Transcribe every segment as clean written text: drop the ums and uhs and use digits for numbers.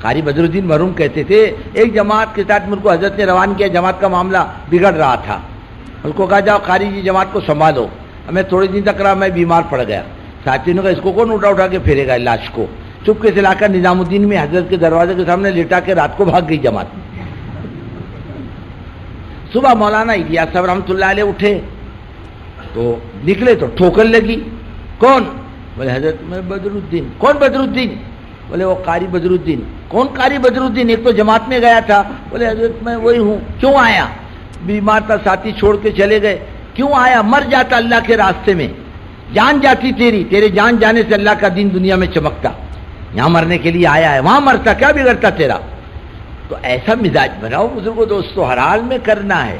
قاری بدر الدین مرحوم کہتے تھے ایک جماعت کے ساتھ مجھ کو حضرت نے روان کیا، جماعت کا معاملہ بگڑ رہا تھا، اس کو کہا جاؤ قاری جی جماعت کو سنبھالو، میں تھوڑے دن تک رہا، میں بیمار پڑ گیا، ساتھیوں نے کہا اس کو کون اٹھا کے پھیرے گا لاش کو، چپکے سے لا کر نظام الدین میں حضرت کے دروازے کے سامنے لٹا کے رات کو بھاگ گئی جماعت۔ صبح مولانا الیاس صاحب رحمۃ اللہ علیہ اٹھے تو نکلے تو ٹھوکر لگی، کون؟ بولے حضرت میں بدر الدین۔ کون بدر الدین؟ بولے وہ قاری بدر الدین۔ کون قاری بدر الدین؟ ایک تو جماعت میں گیا تھا۔ بولے حضرت میں وہی ہوں۔ کیوں آیا؟ بیمار تھا، ساتھی چھوڑ کے چلے گئے۔ کیوں آیا؟ مر جاتا اللہ کے راستے میں، جان جاتی تیرے جان جانے سے اللہ کا دین دنیا میں چمکتا، یہاں مرنے کے لیے آیا ہے، وہاں مرتا، کیا بگڑتا تیرا؟ تو ایسا مزاج بناؤ بزرگوں، دوستو، ہر حال میں کرنا ہے۔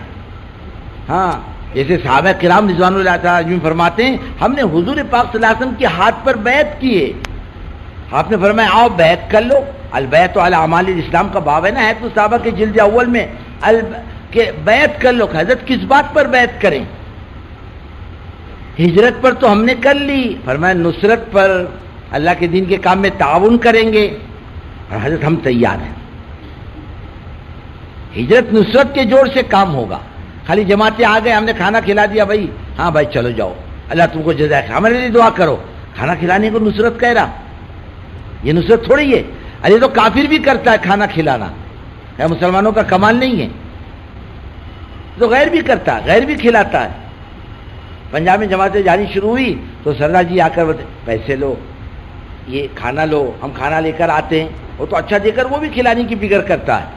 ہاں، جیسے صحابہ کرام رضوان اللہ تعالیٰ عنہم فرماتے ہیں ہم نے حضور پاک صلی اللہ علیہ وسلم کے ہاتھ پر بیعت کی ہے، آپ نے فرمایا آؤ بیعت کر لو، البیعت علی اعمال الاسلام کا باب ہے نا، ہے تو صحابہ کے جلد اول میں کہ بیعت کر لو۔ حضرت کس بات پر بیعت کریں؟ ہجرت پر تو ہم نے کر لی، فرمایا نصرت پر، اللہ کے دین کے کام میں تعاون کریں گے، اور حضرت ہم تیار ہیں۔ ہجرت نصرت کے جوڑ سے کام ہوگا، خالی جماعتیں آ گئے، ہم نے کھانا کھلا دیا، بھائی ہاں بھائی چلو جاؤ، اللہ تم کو جزائے خیر، ہمارے لیے دعا کرو، کھانا کھلانے کو نصرت کہہ رہا، یہ نصرت تھوڑی ہے۔ ارے تو کافر بھی کرتا ہے کھانا کھلانا، ہے مسلمانوں کا کمال نہیں ہے، تو غیر بھی کرتا ہے، غیر بھی کھلاتا ہے۔ پنجاب میں جماعتیں جانی شروع ہوئی تو سردار جی آ کر پیسے لو، یہ کھانا لو، ہم کھانا لے کر آتے ہیں، وہ تو اچھا دے کر وہ بھی کھلانے کی فکر کرتا ہے،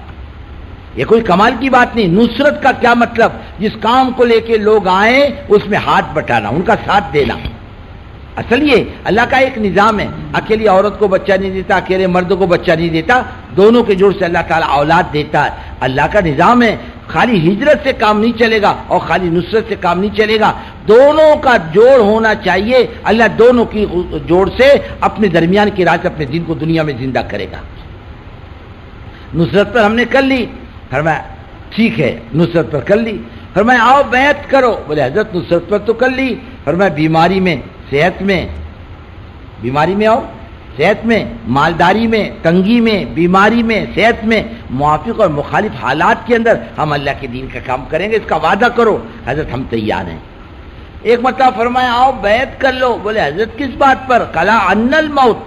یہ کوئی کمال کی بات نہیں۔ نصرت کا کیا مطلب؟ جس کام کو لے کے لوگ آئیں اس میں ہاتھ بٹانا، ان کا ساتھ دینا۔ اصل یہ اللہ کا ایک نظام ہے، اکیلی عورت کو بچہ نہیں دیتا، اکیلے مرد کو بچہ نہیں دیتا، دونوں کے جوڑ سے اللہ تعالیٰ اولاد دیتا ہے، اللہ کا نظام ہے۔ خالی ہجرت سے کام نہیں چلے گا اور خالی نصرت سے کام نہیں چلے گا، دونوں کا جوڑ ہونا چاہیے، اللہ دونوں کی جوڑ سے اپنے درمیان کی راہ سے اپنے دین کو دنیا میں زندہ کرے گا۔ نصرت پر ہم نے کر لی، فرمایا ٹھیک ہے نصرت پر کر لی، فرمایا آؤ بیعت کرو، بولے حضرت نصرت پر تو کر لی، فرمایا بیماری میں، صحت میں، بیماری میں آؤ، صحت میں، مالداری میں، تنگی میں، بیماری میں، صحت میں، موافق اور مخالف حالات کے اندر ہم اللہ کے دین کا کام کریں گے، اس کا وعدہ کرو۔ حضرت ہم تیار ہیں۔ ایک مرتبہ فرمایا آؤ بیعت کر لو، بولے حضرت کس بات پر؟ قلا ان الموت،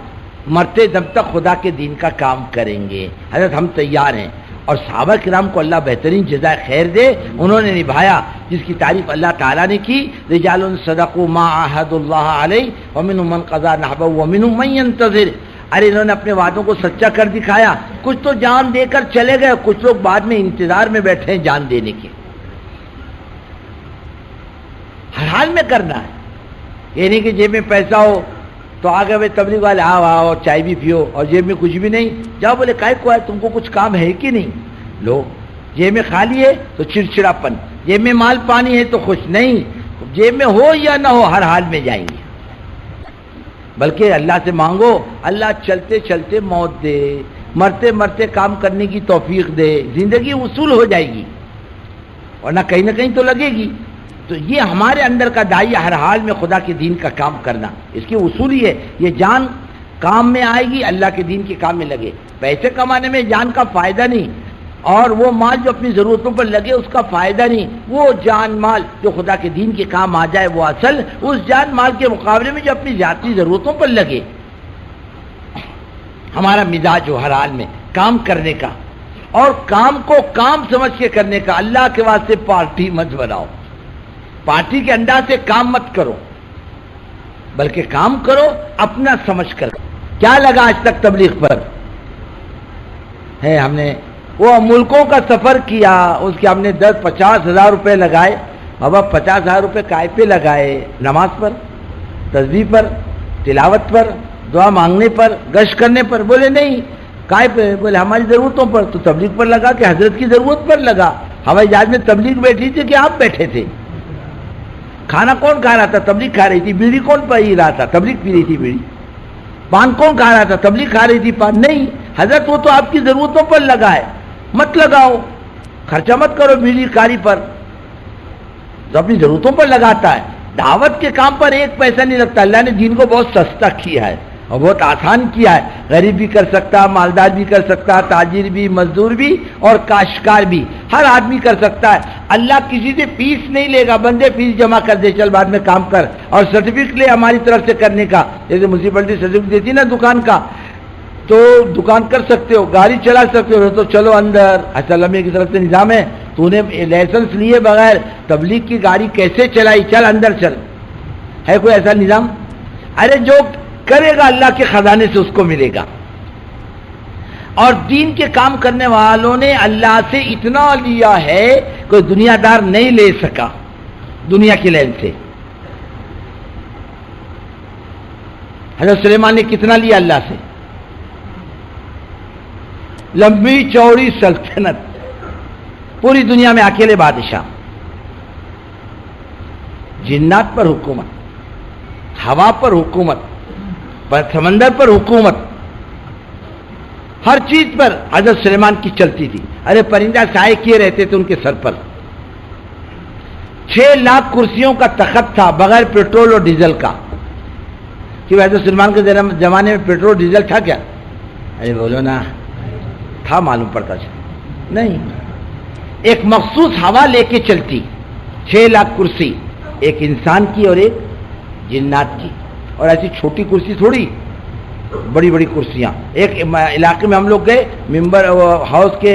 مرتے دم تک خدا کے دین کا کام کریں گے، حضرت ہم تیار ہیں۔ اور صحابہ کرام کو اللہ بہترین جزائے خیر دے، انہوں نے نبھایا، جس کی تعریف اللہ تعالیٰ نے کی، رجال صدقوا ما عاہدوا اللہ علیہ ومنهم من قضى نحبه ومنهم من ينتظر۔ ارے انہوں نے اپنے وعدوں کو سچا کر دکھایا، کچھ تو جان دے کر چلے گئے، کچھ لوگ بعد میں انتظار میں بیٹھے ہیں جان دینے کے۔ ہر حال میں کرنا ہے، یہ نہیں کہ جیب میں پیسہ ہو تو آگے بھائی تبلیغ والے آؤ آؤ چائے بھی پیو، اور جیب میں کچھ بھی نہیں، جاؤ بولے کائے کو ہے، تم کو کچھ کام ہے کہ نہیں؟ لو، جیب میں خالی ہے تو چڑچڑاپن، جیب میں مال پانی ہے تو خوش نہیں، جیب میں ہو یا نہ ہو ہر حال میں جائیں گے، بلکہ اللہ سے مانگو اللہ چلتے چلتے موت دے، مرتے مرتے کام کرنے کی توفیق دے، زندگی وصول ہو جائے گی، ورنہ کہیں نہ کہیں تو لگے گی۔ تو یہ ہمارے اندر کا داعیہ ہر حال میں خدا کے دین کا کام کرنا، اس کی اصول ہی ہے، یہ جان کام میں آئے گی، اللہ کے دین کے کام میں لگے۔ پیسے کمانے میں جان کا فائدہ نہیں، اور وہ مال جو اپنی ضرورتوں پر لگے اس کا فائدہ نہیں، وہ جان مال جو خدا کے دین کے کام آ جائے وہ اصل، اس جان مال کے مقابلے میں جو اپنی ذاتی ضرورتوں پر لگے۔ ہمارا مزاج ہو ہر حال میں کام کرنے کا، اور کام کو کام سمجھ کے کرنے کا، اللہ کے واسطے پارٹی مت بناؤ، پارٹی کے انداز سے کام مت کرو، بلکہ کام کرو اپنا سمجھ کر۔ کیا لگا آج تک تبلیغ پر ہے؟ ہم نے وہ ملکوں کا سفر کیا، اس کے ہم نے 10-50 ہزار روپے لگائے، بابا 50 ہزار روپے کائے پہ لگائے؟ نماز پر، تسبیح پر، تلاوت پر، دعا مانگنے پر، گشت کرنے پر؟ بولے نہیں، کائے پہ؟ بولے ہماری ضرورتوں پر۔ تو تبلیغ پر لگا کہ حضرت کی ضرورت پر لگا؟ ہوائی جہاز میں تبلیغ بیٹھی تھی کہ آپ بیٹھے تھے؟ کھانا کون کھا رہا تھا؟ تبلیغ کھا رہی تھی۔ بیڑی کون پی رہا تھا؟ تبلیغ پی رہی تھی بیڑی۔ پان کون کھا رہا تھا؟ تبلیغ کھا رہی تھی پان؟ نہیں، حضرت وہ تو آپ کی ضرورتوں پر لگا ہے، مت لگاؤ، خرچہ مت کرو بیڑی کاری پر، جو اپنی ضرورتوں پر لگاتا ہے۔ دعوت کے کام پر ایک پیسہ نہیں لگتا، اللہ نے دین کو بہت سستا کیا ہے، اور بہت آسان کیا ہے. غریب بھی کر سکتا، مالدار بھی کر سکتا، تاجر بھی، مزدور بھی اور کاشتکار بھی، ہر آدمی کر سکتا ہے. اللہ کسی سے فیس نہیں لے گا. بندے فیس جمع کر دے، چل بعد میں کام کر، اور سرٹیفکیٹ لے ہماری طرف سے کرنے کا. جیسے میونسپلٹی سرٹیفکیٹ دیتی نا دکان کا، تو دکان کر سکتے ہو، گاڑی چلا سکتے ہو، تو چلو اندر. اصل کی طرف سے نظام ہے، تو نے لائسنس لیے بغیر تبلیغ کی گاڑی کیسے چلائی، چل اندر چل. ہے کوئی ایسا نظام؟ ارے جو کرے گا اللہ کے خزانے سے اس کو ملے گا. اور دین کے کام کرنے والوں نے اللہ سے اتنا لیا ہے کوئی دنیا دار نہیں لے سکا دنیا کی لین سے. حضرت سلیمان نے کتنا لیا اللہ سے؟ لمبی چوڑی سلطنت، پوری دنیا میں اکیلے بادشاہ، جنات پر حکومت، ہوا پر حکومت، سمندر پر حکومت، ہر چیز پر حضرت سلیمان کی چلتی تھی. ارے پرندہ سائے کیے رہتے تھے ان کے سر پر. 6 لاکھ کرسیوں کا تخت تھا بغیر پیٹرول اور ڈیزل کا. کہ حضرت سلیمان کے زمانے میں پیٹرول ڈیزل تھا کیا؟ ارے بولو نا، تھا معلوم پڑتا نہیں. ایک مخصوص ہوا لے کے چلتی. 6 لاکھ کرسی، ایک انسان کی اور ایک جنات کی. اور ایسی چھوٹی کرسی تھوڑی، بڑی بڑی کرسیاں. ایک علاقے میں ہم لوگ گئے، ممبر ہاؤس کے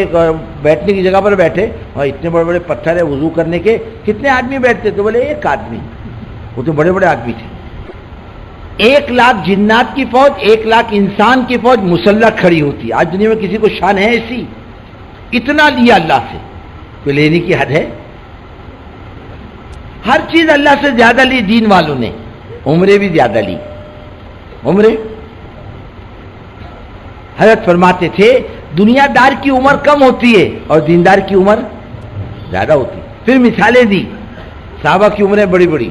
بیٹھنے کی جگہ پر بیٹھے، اور اتنے بڑے بڑے پتھر ہے وضو کرنے کے. کتنے آدمی بیٹھتے؟ تو بولے 1 آدمی. وہ تو بڑے بڑے آدمی تھے. 1 لاکھ جنات کی فوج، 1 لاکھ انسان کی فوج مسلح کھڑی ہوتی. آج دنیا میں کسی کو شان ہے ایسی؟ اتنا لیا اللہ سے، کوئی لینے کی حد ہے؟ ہر چیز اللہ سے زیادہ لی دین والوں نے. عمریں بھی زیادہ لی. عمریں حضرت فرماتے تھے دنیا دار کی عمر کم ہوتی ہے اور دیندار کی عمر زیادہ ہوتی. پھر مثالیں دی. صحابہ کی عمریں بڑی بڑی،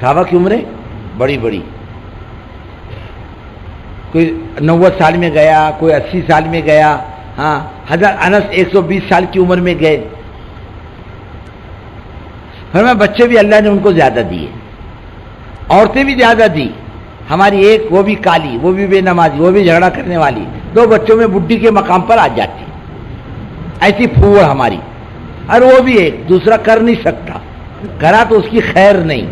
صحابہ کی عمریں بڑی بڑی. کوئی 90 سال میں گیا، کوئی 80 سال میں گیا. ہاں، حضرت انس 120 سال کی عمر میں گئے. فرمایا بچے بھی اللہ نے ان کو زیادہ دیے، عورتیں بھی زیادہ دی. ہماری ایک وہ بھی کالی، وہ بھی بے نمازی، وہ بھی جھگڑا کرنے والی، 2 بچوں میں بڈھی کے مقام پر آ جاتی. ایسی پھوڑ ہماری. اور وہ بھی ایک دوسرا کر نہیں سکتا، کرا تو اس کی خیر نہیں.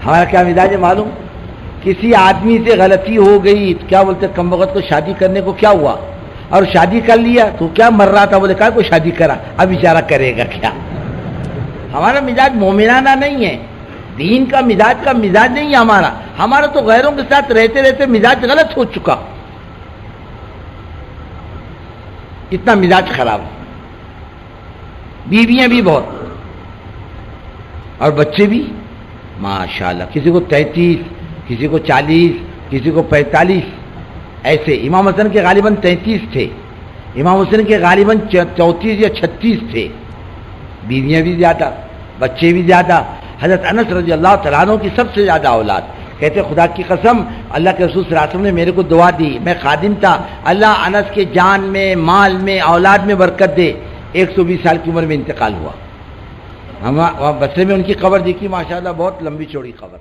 ہمارا کیا مزاج ہے معلوم؟ کسی آدمی سے غلطی ہو گئی، کیا بولتے کم وقت کو شادی کرنے کو کیا ہوا، اور شادی کر لیا تو کیا مر رہا تھا، بولے کہا کوئی شادی کرا، اب بیچارہ کرے گا کیا. ہمارا مزاج مومنانہ نہیں ہے، دین کا مزاج نہیں ہے ہمارا. ہمارا تو غیروں کے ساتھ رہتے رہتے مزاج غلط ہو چکا، اتنا مزاج خراب. بیویاں بھی بہت اور بچے بھی ماشاءاللہ، کسی کو 33، کسی کو 40، کسی کو 45. ایسے امام حسن کے غالباً 33 تھے، امام حسن کے غالباً 34 یا 36 تھے. بیویاں بھی زیادہ، بچے بھی زیادہ. حضرت انس رضی اللہ تعالیٰ عنہ کی سب سے زیادہ اولاد. کہتے خدا کی قسم اللہ کے رسول صلی اللہ علیہ وسلم نے میرے کو دعا دی، میں خادم تھا، اللہ انس کے جان میں، مال میں، اولاد میں برکت دے. 120 سال کی عمر میں انتقال ہوا. ہم بصرے میں ان کی قبر دیکھی، ماشاءاللہ بہت لمبی چوڑی قبر.